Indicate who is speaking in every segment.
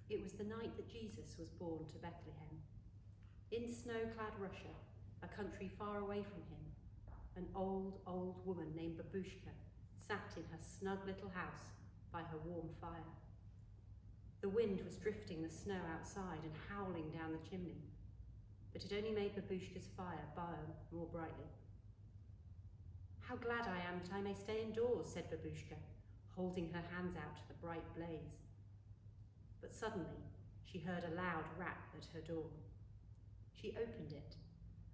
Speaker 1: It was the night that Jesus was born to Bethlehem. In snow-clad Russia, a country far away from him, an old, old woman named Baboushka sat in her snug little house by her warm fire. The wind was drifting the snow outside and howling down the chimney, but it only made Baboushka's fire burn more brightly. "How glad I am that I may stay indoors," said Baboushka, holding her hands out to the bright blaze. But suddenly she heard a loud rap at her door. She opened it,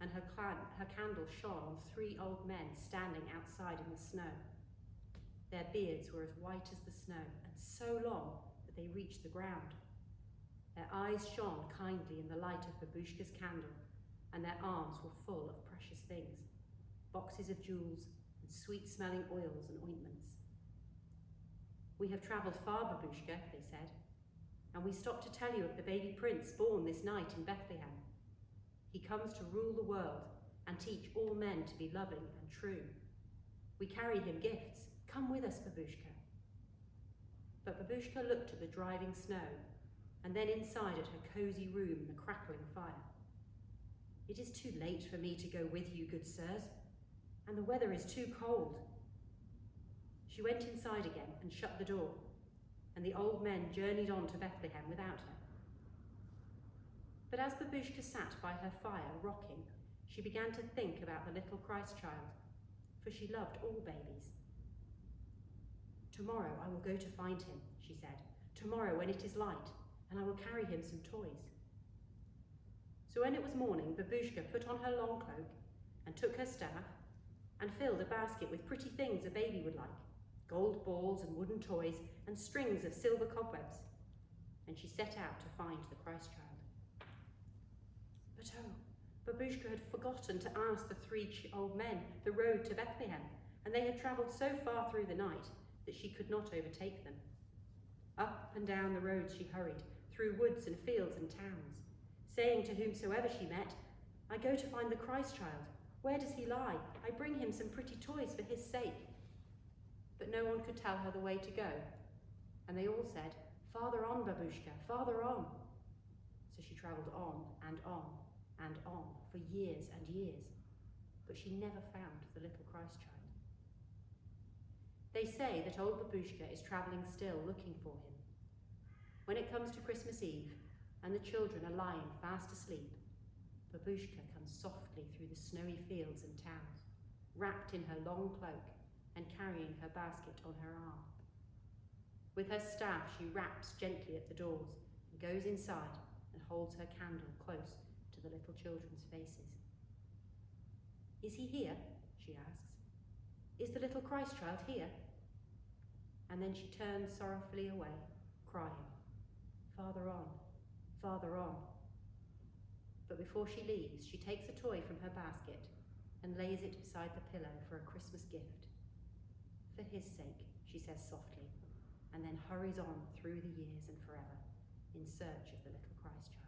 Speaker 1: and her candle shone on 3 old men standing outside in the snow. Their beards were as white as the snow, and so long that they reached the ground. Their eyes shone kindly in the light of Baboushka's candle, and their arms were full of precious things, boxes of jewels and sweet-smelling oils and ointments. "We have travelled far, Baboushka," they said, "and we stopped to tell you of the baby prince born this night in Bethlehem. He comes to rule the world and teach all men to be loving and true. We carry him gifts. Come with us, Baboushka." But Baboushka looked at the driving snow, and then inside at her cosy room and the crackling fire. "It is too late for me to go with you, good sirs, and the weather is too cold." She went inside again and shut the door, and the old men journeyed on to Bethlehem without her. But as Baboushka sat by her fire, rocking, she began to think about the little Christ child, for she loved all babies. "Tomorrow I will go to find him," she said. "Tomorrow when it is light, and I will carry him some toys." So when it was morning, Baboushka put on her long cloak and took her staff and filled a basket with pretty things a baby would like, gold balls and wooden toys and strings of silver cobwebs, and she set out to find the Christ child. But oh, Baboushka had forgotten to ask the 3 old men the road to Bethlehem, and they had travelled so far through the night that she could not overtake them. Up and down the roads she hurried, through woods and fields and towns, saying to whomsoever she met, "I go to find the Christ child. Where does he lie? I bring him some pretty toys for his sake." But no one could tell her the way to go, and they all said, "Farther on, Baboushka, farther on." So she travelled on and on and on for years and years, but she never found the little Christ child. They say that old Baboushka is travelling still, looking for him. When it comes to Christmas Eve, and the children are lying fast asleep, Baboushka comes softly through the snowy fields and towns, wrapped in her long cloak and carrying her basket on her arm. With her staff she raps gently at the doors and goes inside and holds her candle close to the little children's faces. "Is he here?" she asks. "Is the little Christ child here?" And then she turns sorrowfully away, crying, "Farther on, farther on." But before she leaves, she takes a toy from her basket and lays it beside the pillow for a Christmas gift. "For his sake," she says softly, and then hurries on through the years and forever in search of the little Christ child.